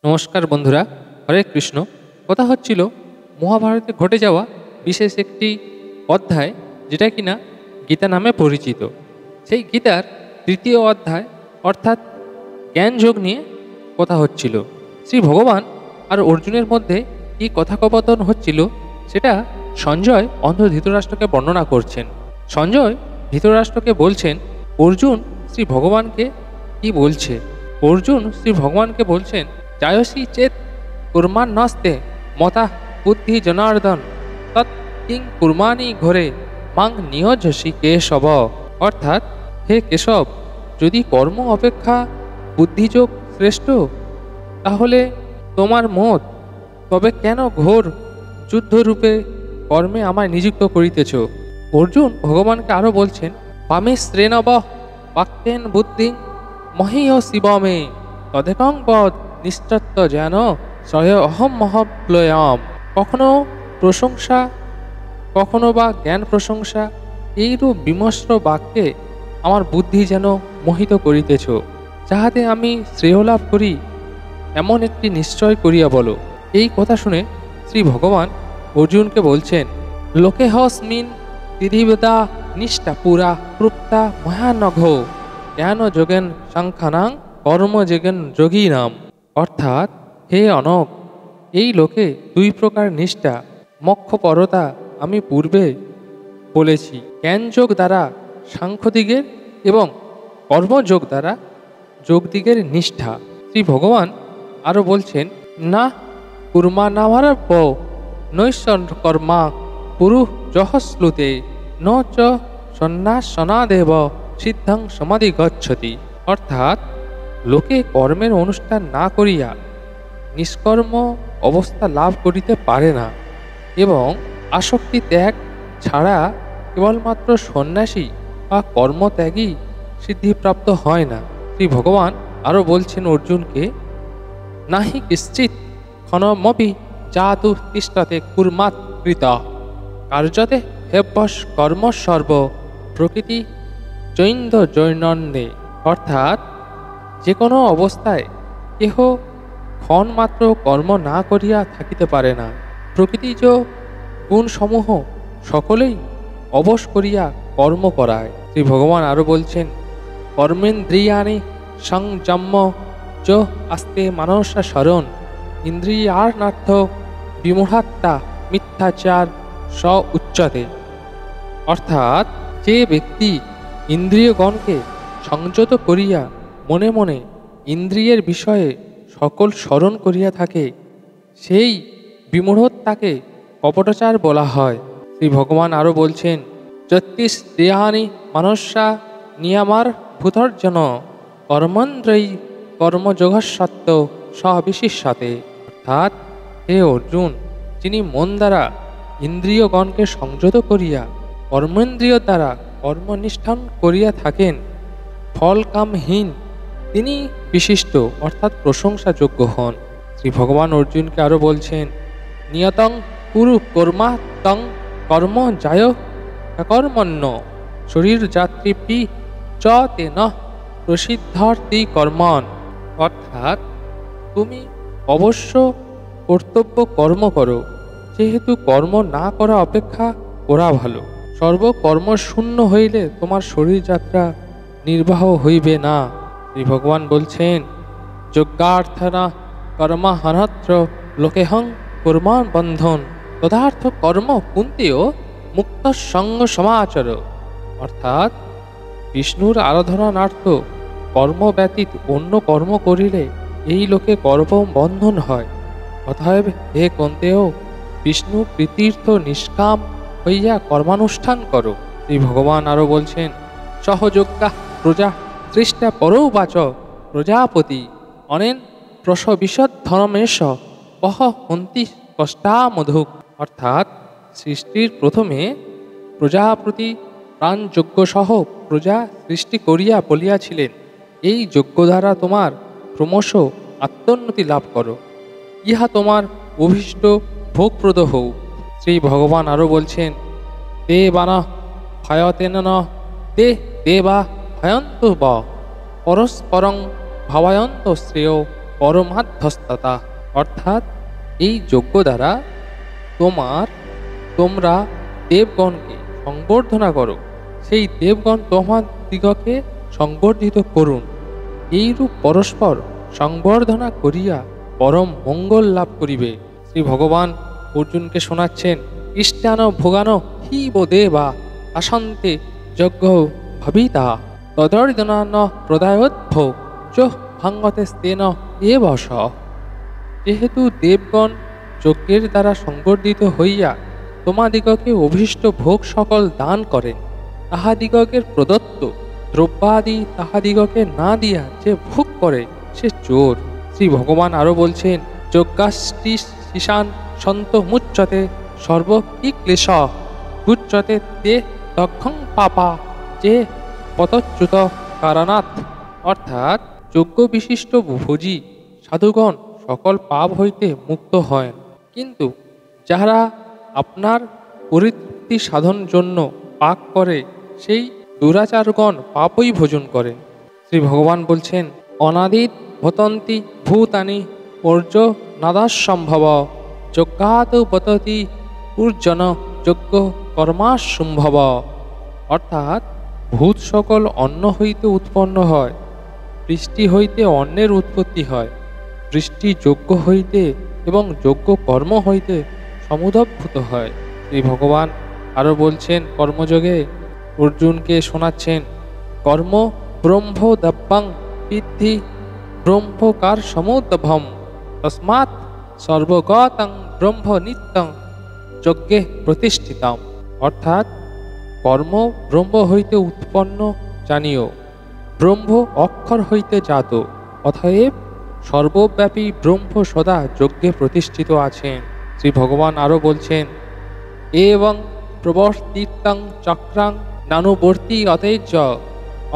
নমস্কার বন্ধুরা, হরে কৃষ্ণ। কথা হচ্ছিল মহাভারতে ঘটে যাওয়া বিশেষ একটি অধ্যায়, যেটা কিনা গীতা নামে পরিচিত। সেই গীতার তৃতীয় অধ্যায় অর্থাৎ জ্ঞানযোগ নিয়ে কথা হচ্ছিল। শ্রী ভগবান আর অর্জুনের মধ্যে কি কথোপকথন হচ্ছিল সেটা সঞ্জয় অন্ধ ধৃতরাষ্ট্রকে বর্ণনা করছেন। সঞ্জয় ধৃতরাষ্ট্রকে বলছেন অর্জুন শ্রী ভগবানকে কি বলছে। অর্জুন শ্রী ভগবানকে বলছেন, জায়সী চেত কুর্মান্নস্তে মতা বুদ্ধি জনার্দন তৎ কিং কুর্মানি ঘরে মাং নিয়োজসি কেশব। অর্থাৎ, হে কেশব, যদি কর্ম অপেক্ষা বুদ্ধিযোগ শ্রেষ্ঠ, তাহলে তোমার মত, তবে কেন ঘোর যুদ্ধরূপে কর্মে আমায় নিযুক্ত করিতেছ। অর্জুন ভগবানকে আরও বলছেন, পামে শ্রেণব বাক্যেন বুদ্ধি মহীয় শিবমে তদেকং পদ নিশ্চত্ব যেন সয় অহম মহপ্লয়াম। কখনো প্রশংসা, কখনো বা জ্ঞান প্রশংসা, এইরূপ বিমর্ষ বাক্যে আমার বুদ্ধি যেন মোহিত করিতেছ, যাহাতে আমি শ্রেয় লাভ করি, এমন একটি নিশ্চয় করিয়া বলো। এই কথা শুনে শ্রী ভগবান অর্জুনকে বলছেন, লোকে হস্মিন তিধিবদা নিষ্ঠা পুরা প্রুপ্তা মহানঘ জ্ঞান যোগেন সংখ্যানাং কর্মযোগেন যোগী নাম। অর্থাৎ, হে অনক, এই লোকে দুই প্রকার নিষ্ঠা মক্ষপরতা আমি পূর্বে বলেছি, জ্ঞানযোগ দ্বারা সাংখ্যদিগের এবং কর্মযোগ দ্বারা যোগদিগের নিষ্ঠা। শ্রী ভগবান আরও বলছেন, না কুর্মানামারব্য নৈশ্বর কর্মা পুরুষ জহশ্লুতে ন চ সন্ন্যাসনাদেব সিদ্ধং সমাধি গচ্ছতি। অর্থাৎ, লোকে কর্মের অনুষ্ঠান না করিয়া নিষ্কর্ম অবস্থা লাভ করিতে পারে না, এবং আসক্তি ত্যাগ ছাড়া কেবলমাত্র সন্ন্যাসী বা কর্মত্যাগী সিদ্ধিপ্রাপ্ত হয় না। শ্রী ভগবান আরও বলছেন অর্জুনকে, নাহি কিশ্চিৎ ক্ষণমপি জাতু তিষ্ঠতে কুর্মাৎ কৃত কার্যতে হেভ্যস কর্মসর্ব প্রকৃতি জৈন্দ জৈনন্যে। অর্থাৎ, যে কোনো অবস্থায় কেহ ক্ষণমাত্র কর্ম না করিয়া থাকিতে পারে না। প্রকৃতিজ গুণসমূহ সকলেই অবশ করিয়া কর্ম করায়। শ্রী ভগবান আরও বলছেন, কর্মেন্দ্রিয়াণি সংযম্য চ আস্তে মানসা শরণ ইন্দ্রিয়ার্নার্থ বিমূঢ়াত্মা মিথ্যাচার স উচ্চতে। অর্থাৎ, যে ব্যক্তি ইন্দ্রিয়গণকে সংযত করিয়া মনে মনে ইন্দ্রিয়ের বিষয়ে সকল স্মরণ করিয়া থাকে, সেই বিমূঢ়ত্বাকে কপটাচার বলা হয়। শ্রী ভগবান আরও বলছেন, যত্তিস্ত্রিয়ানি মানসা নিয়ামার ভূতর্জন কর্মেন্দ্রয়ী কর্মযোগস্বত্ব সবিশিষ্যতে। অর্থাৎ, হে অর্জুন, যিনি মন দ্বারা ইন্দ্রিয়গণকে সংযত করিয়া কর্মেন্দ্রিয় দ্বারা কর্মনিষ্ঠান করিয়া থাকেন, ফলকামহীন, তিনি বিশিষ্ট অর্থাৎ প্রশংসাযোগ্য হন। শ্রী ভগবান অর্জুনকে আরও বলছেন, নিয়তং কুরু কর্মা তং কর্ম যায় কর্মণ্য শরীর যাত্রীপি চ তেন প্রসিদ্ধার্থী কর্মণ। অর্থাৎ, তুমি অবশ্য কর্তব্য কর্ম করো, যেহেতু কর্ম না করা অপেক্ষা করা ভালো। সর্বকর্ম শূন্য হইলে তোমার শরীর যাত্রা নির্বাহ হইবে না। শ্রী ভগবান বলছেন, যজ্ঞার্থনা কর্মাহনত্র লোকেহং কর্মান বন্ধন তদার্থ কর্ম কুন্তেও মুক্ত সঙ্গ সমাচর। অর্থাৎ, বিষ্ণুর আরাধনার্থ কর্ম ব্যতীত অন্য কর্ম করিলে এই লোকে কর্ম বন্ধন হয়। অতএব হে কুন্তেয়, বিষ্ণু প্রীতির্থ নিষ্কাম হইয়া কর্মানুষ্ঠান করো। শ্রী ভগবান আরও বলছেন, সহযোগ্যা প্রজা সৃষ্টা পরৌ বাচ প্রজাপতি অনেন প্রসবিশদ ধর্মেশ বহ হন্তি কষ্টামধুক। অর্থাৎ, সৃষ্টির প্রথমে প্রজাপতি প্রাণযজ্ঞ সহ প্রজা সৃষ্টি করিয়া বলিয়াছিলেন, এই যজ্ঞ দ্বারা তোমার ক্রমশ আত্মোন্নতি লাভ করো, ইহা তোমার অভীষ্ট ভোগপ্রদ হোক। শ্রী ভগবান আরও বলছেন, তে বানা ভয়তেন তে দেবা ভয়ন্ত বা পরস্পরং ভাবায়ন্ত শ্রেয় পরমাধ্যস্থতা, অর্থাৎ এই যজ্ঞ দ্বারা তোমরা দেবগণকে সংবর্ধনা করো, সেই দেবগণ তোমাদিগকে সংবর্ধিত করুন। এইরূপ পরস্পর সংবর্ধনা করিয়া পরম মঙ্গল লাভ করিবে। শ্রী ভগবান অর্জুনকে শোনাচ্ছেন, ইষ্টান ভোগান হি বো দেবা আসন্তে যজ্ঞ ভাবিতা তদর্দনান প্রদায়োদ্ভ চ ভাঙ্গতে স্তেন এ বস। যেহেতু দেবগণ যজ্ঞের দ্বারা সংবর্ধিত হইয়া তোমাদিগকে অভীষ্ট ভোগ সকল দান করেন, তাহাদিগকের প্রদত্ত দ্রব্যাদি তাহাদিগকে না দিয়া যে ভোগ করে সে চোর। শ্রী ভগবান আরো বলছেন, যজ্ঞাষ্টি শিশান সন্ত মুচ্যতে সর্ব কি ক্লেশ গুচ্যতে তে দক্ষং পাপা যে পতচ্যুত কারণাৎ। অর্থাৎ যজ্ঞ বিশিষ্ট ভোজী সাধুগণ সকল পাপ হইতে মুক্ত হয়, কিন্তু যাহারা আপনার পরিতৃপ্তি সাধন জন্য পাক করে সেই দুরাচারগণ পাপই ভোজন করে। শ্রী ভগবান বলছেন, অনাদিত ভতন্তি ভূতানি পর্য নাদাসম্ভব যজ্ঞাত বততি পূর্জন যজ্ঞ কর্মাসম্ভব। অর্থাৎ ভূত সকল অন্ন হইতে উৎপন্ন হয়, বৃষ্টি হইতে অন্নের উৎপত্তি হয়, বৃষ্টি যজ্ঞ হইতে এবং যজ্ঞ কর্ম হইতে সমুদ্ভূত হয়। শ্রী ভগবান আরো বলছেন, কর্মযোগে অর্জুনকে শোনাচ্ছেন, কর্ম ব্রহ্ম দব্যাং বিদ্ধি ব্রহ্মকার সমুদ্ভম তস্মাৎ সর্বগতং ব্রহ্ম নিত্যং যজ্ঞে প্রতিষ্ঠিতম। অর্থাৎ কর্ম ব্রহ্ম হইতে উৎপন্ন জানিও, ব্রহ্ম অক্ষর হইতে জাত, অতএব সর্বব্যাপী ব্রহ্ম সদা যজ্ঞে প্রতিষ্ঠিত আছেন। শ্রী ভগবান আরো বলছেন, এবং প্রবর্তিতং চক্রাং নানুবর্তী অতেজ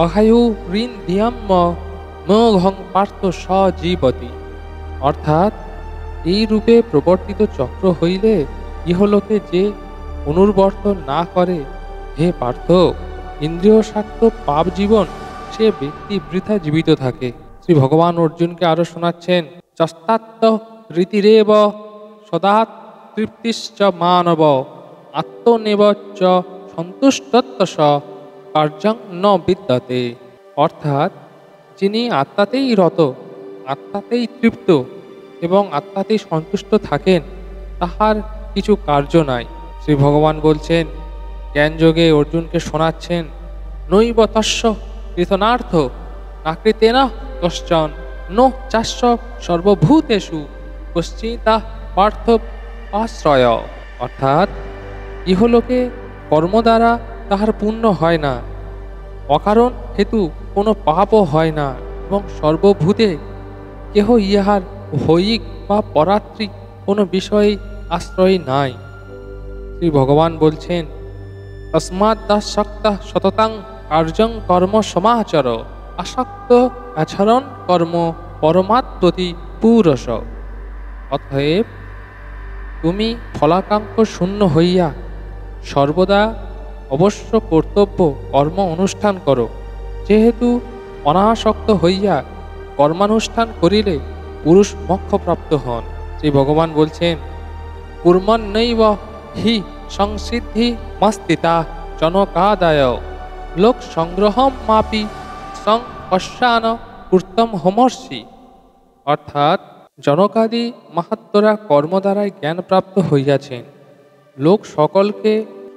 অহায়ু ঋণ ধিয়াম্ম মোঘং পার্থ সজীবতি। অর্থাৎ এই রূপে প্রবর্তিত চক্র হইলে ইহলোকে যে পুনর্বর্তন না করে, হে পার্থ, ইন্দ্রিয় শাক্ত পাপ জীবন সে ব্যক্তি বৃথা জীবিত থাকে। শ্রী ভগবান অর্জুনকে আরো শোনাচ্ছেন, চস্তাত্ত রীতিরেব সদা তৃপ্তিশ্চ মানব আত্মনেব চ সন্তুষ্টত্বস কার্যং ন বিদ্যতে। অর্থাৎ যিনি আত্মাতেই রত, আত্মাতেই তৃপ্ত এবং আত্মাতেই সন্তুষ্ট থাকেন, তাহার কিছু কার্য নাই। শ্রী ভগবান বলছেন, জ্ঞানযোগে অর্জুনকে শোনাচ্ছেন, নৈব তস্য কৃতনার্থ নাকৃতেন কশ্চন নো চাস্য সর্বভূতেষু কশ্চিতা পার্থ আশ্রয়। অর্থাৎ ইহলোকে কর্ম দ্বারা তাহার পুণ্য হয় না, অকারণ হেতু কোনো পাপও হয় না, এবং সর্বভূতে কেহ ইহার হৈয়িক বা পরাত্রিক কোনো বিষয়ে আশ্রয় নাই। শ্রী ভগবান বলছেন, তস্মাৎ দাসক্তা সততাং কার্যং কর্ম সমাচর আসক্ত আচরণ কর্ম পরমাত্মতি পুরস। অতএব তুমি ফলাকাঙ্ক্ষ শূন্য হইয়া সর্বদা অবশ্য কর্তব্য কর্ম অনুষ্ঠান করো। যেহেতু অনাসক্ত হইয়া কর্মানুষ্ঠান করিলে পুরুষ মোক্ষপ্রাপ্ত হন। শ্রী ভগবান বলছেন, কুর্মন্নৈব হি সংসিদ্ধি মস্তিতা জনকাদায় লোক সংগ্রহম মাপি সং পশ্যান কূর্তম হোমর্ষি। অর্থাৎ জনকাদি মাহাত্মরা কর্ম দ্বারাই জ্ঞানপ্রাপ্ত হইয়াছেন। লোক সকলকে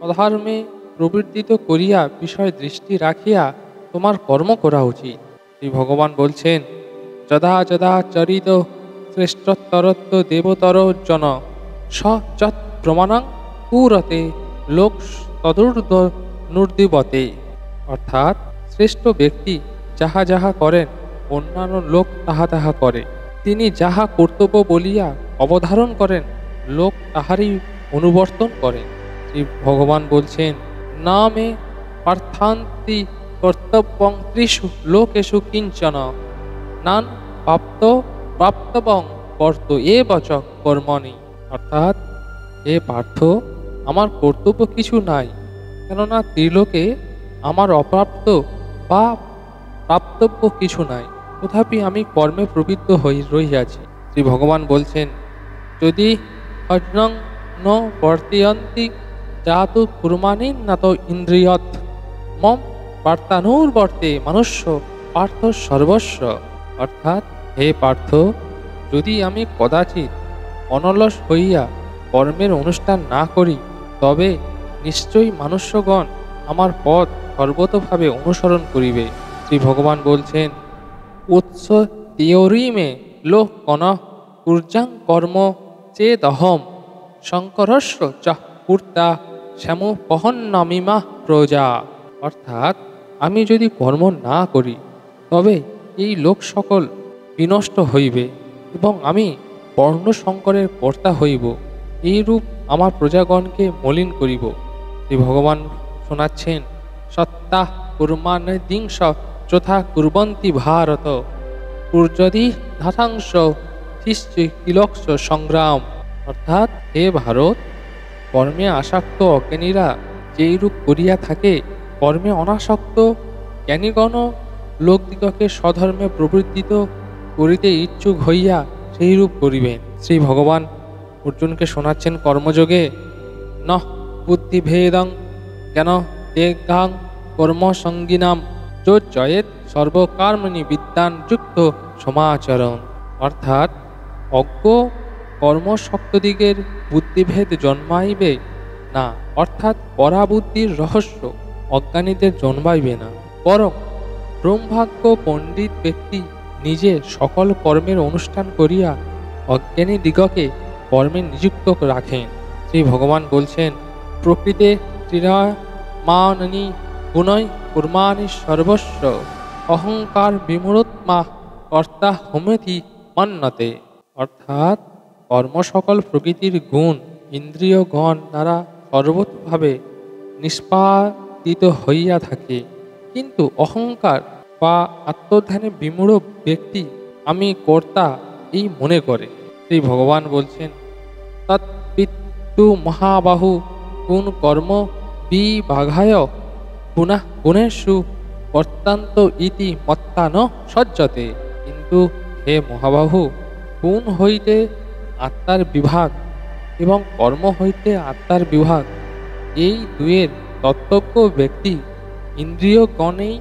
অধর্মে প্রবৃত্তিত করিয়া বিষয় দৃষ্টি রাখিয়া তোমার কর্ম করা উচিত। শ্রী ভগবান বলছেন, যদা যদা চরিত শ্রেষ্ঠতরত্ব দেবতর জন স যৎ প্রমাণং কুরতে লোক তদূর্ধ্ব নুর্দিবতে। অর্থাৎ শ্রেষ্ঠ ব্যক্তি যাহা যাহা করেন অন্যান্য লোক তাহা তাহা করে, তিনি যাহা কর্তব্য বলিয়া অবধারণ করেন লোক তাহারই অনুবর্তন করেন। শ্রী ভগবান বলছেন, না মে পার্থান্তি কর্তব্যং ত্রিষু লোকেষু কিঞ্চন নান প্রাপ্ত প্রাপ্তবং কর্ত এব চ কর্মণি। অর্থাৎ হে পার্থ, আমার কর্তব্য কিছু নাই, কেননা ত্রিলোকে আমার অপ্রাপ্ত বা প্রাপ্তব্য কিছু নাই। তথাপি আমি কর্মে প্রবৃত্ত রহিয়াছি। শ্রী ভগবান বলছেন, যদি হজনং ন বর্তয়ন্তি জাতু কুর্মাণি না তো ইন্দ্রিয়ত মম বার্তানুর্বর্তে মনুষ্য পার্থ সর্বস্ব। অর্থাৎ, হে পার্থ, যদি আমি কদাচিৎ অনলস হইয়া কর্মের অনুষ্ঠান না করি, তবে নিশ্চয়ই মনুষ্যগণ আমার পথ সর্বতভাবে অনুসরণ করিবে। শ্রী ভগবান বলছেন, উৎস তিয়রিমে লোহ কন কুর্যাং কর্ম চেদহম শঙ্করস্য চ কূর্তা শ্যামোপহন্নমিমা প্রজা। অর্থাৎ, আমি যদি কর্ম না করি, তবে এই লোক সকল বিনষ্ট হইবে এবং আমি বর্ণশঙ্করের কর্তা হইব। এইরূপ আমার প্রজাগণকে মলিন করিব। শ্রী ভগবান শোনাচ্ছেন, সত্তা কুর্মান্দিংশ যথা কুর্বন্তি ভারত কুর্যদি ধাতাংশ শিষ্যে কিলক্ষ সংগ্রাম। অর্থাৎ, হে ভারত, কর্মে আসক্ত অজ্ঞানীরা যেইরূপ করিয়া থাকে, কর্মে অনাসক্ত জ্ঞানীগণ লোকদিগকে স্বধর্মে প্রবৃত্তিত করিতে ইচ্ছুক হইয়া সেইরূপ করিবেন। শ্রী ভগবান অর্জুনকে শোনাচ্ছেন কর্মযোগে, ন বুদ্ধিভেদং জ্ঞান তেগাং কর্মসঙ্গিনাম জয়েত সর্বকর্মণি বিদ্যান যুক্ত সমাচরণ। অর্থাৎ, অজ্ঞ কর্মশক্তদিগের বুদ্ধিভেদ জন্মাইবে না। অর্থাৎ, পরাবুদ্ধির রহস্য অজ্ঞানীদের জন্মাইবে না। বরং ব্রহ্মজ্ঞ পণ্ডিত ব্যক্তি নিজে সকল কর্মের অনুষ্ঠান করিয়া অজ্ঞানী দিগকে কর্মে নিযুক্ত রাখেন। শ্রী ভগবান বলছেন, প্রকৃতে ক্রীড়ামানি গুণৈ কুর্মাণি সর্বস্ব অহংকার বিমূঢ়াত্মা কর্তা হোমেতি মন্যতে। অর্থাৎ, কর্ম সকল প্রকৃতির গুণ ইন্দ্রিয়গণ দ্বারা সর্বতভাবে নিষ্পাদিত হইয়া থাকে, কিন্তু অহংকার বা আত্মধ্যানে বিমূঢ় ব্যক্তি আমি কর্তা এই মনে করে। শ্রী ভগবান বলছেন, তৎপিতু মহাবাহু গুণ কর্ম বিভাগায় গুণা গুণেষু বর্তান্ত ইতি মত্তা ন সজ্জতে। কিন্তু হে মহাবাহু, গুণ হইতে আত্মার বিভাগ এবং কর্ম হইতে আত্মার বিভাগ, এই দুয়ের তত্ত্বজ্ঞ ব্যক্তি ইন্দ্রিয়গণেই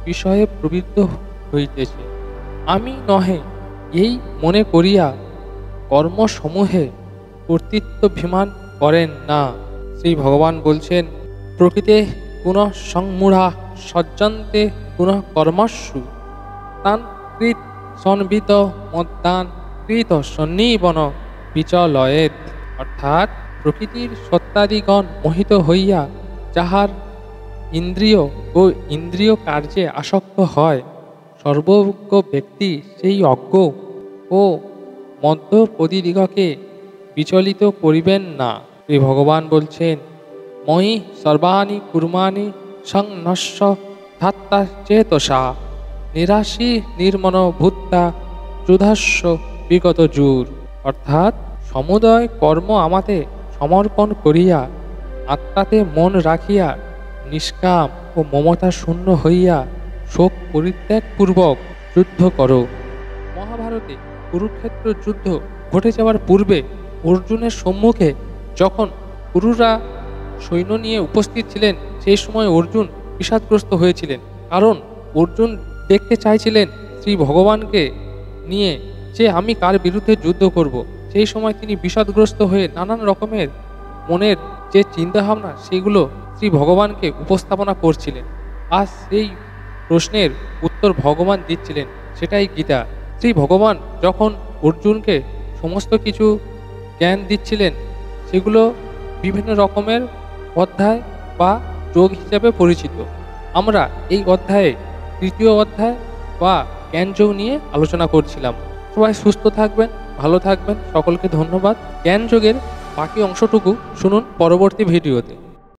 বিষয়ে প্রবৃত্ত হইতেছে, আমি নহে, এই মনে করিয়া কর্মসমূহে কর্তৃত্বাভিমান করেন না। শ্রী ভগবান বলছেন, প্রকৃতে গুণ সংমূঢ়া সজ্জন্তে গুণ কর্মসু তান কৃত সন্বিত মদ্দান কৃত সন্নিবন বিচলয়েত। অর্থাৎ, প্রকৃতির সত্তাদিগণ মোহিত হইয়া যাহার ইন্দ্রিয় ও ইন্দ্রিয় কার্যে আসক্ত হয়, সর্বজ্ঞ ব্যক্তি সেই অজ্ঞ ও মধ্যপদীদিগকে বিচলিত করিবেন না। শ্রী ভগবান বলছেন, ময়ি সর্বাণি কুর্মাণি সংনস্য ধাত্তা চেতসা নিরাশী নির্মন ভূত্তা যুধাস্য বিগত জুর। অর্থাৎ, সমুদয় কর্ম আমাতে সমর্পণ করিয়া আত্মাতে মন রাখিয়া নিষ্কাম ও মমতা শূন্য হইয়া শোক পরিত্যাগপূর্বক যুদ্ধ করো। মহাভারতে কুরুক্ষেত্র যুদ্ধ ঘটে যাওয়ার পূর্বে অর্জুনের সম্মুখে যখন কুরুরা সৈন্য নিয়ে উপস্থিত ছিলেন, সেই সময় অর্জুন বিষাদগ্রস্ত হয়েছিলেন। কারণ অর্জুন দেখতে চাইছিলেন শ্রী ভগবানকে নিয়ে যে আমি কার বিরুদ্ধে যুদ্ধ করব। সেই সময় তিনি বিষাদগ্রস্ত হয়ে নানান রকমের মনের যে চিন্তাভাবনা সেগুলো শ্রী ভগবানকে উপস্থাপনা করছিলেন। আর সেই প্রশ্নের উত্তর ভগবান দিচ্ছিলেন, সেটাই গীতা। শ্রী ভগবান যখন অর্জুনকে সমস্ত কিছু জ্ঞান দিচ্ছিলেন, সেগুলো বিভিন্ন রকমের অধ্যায় বা যোগ হিসাবে পরিচিত। আমরা এই অধ্যায়ে তৃতীয় অধ্যায় বা জ্ঞানযোগ নিয়ে আলোচনা করছিলাম। সবাই সুস্থ থাকবেন, ভালো থাকবেন, সকলকে ধন্যবাদ। জ্ঞানযোগের বাকি অংশটুকু শুনুন পরবর্তী ভিডিওতে।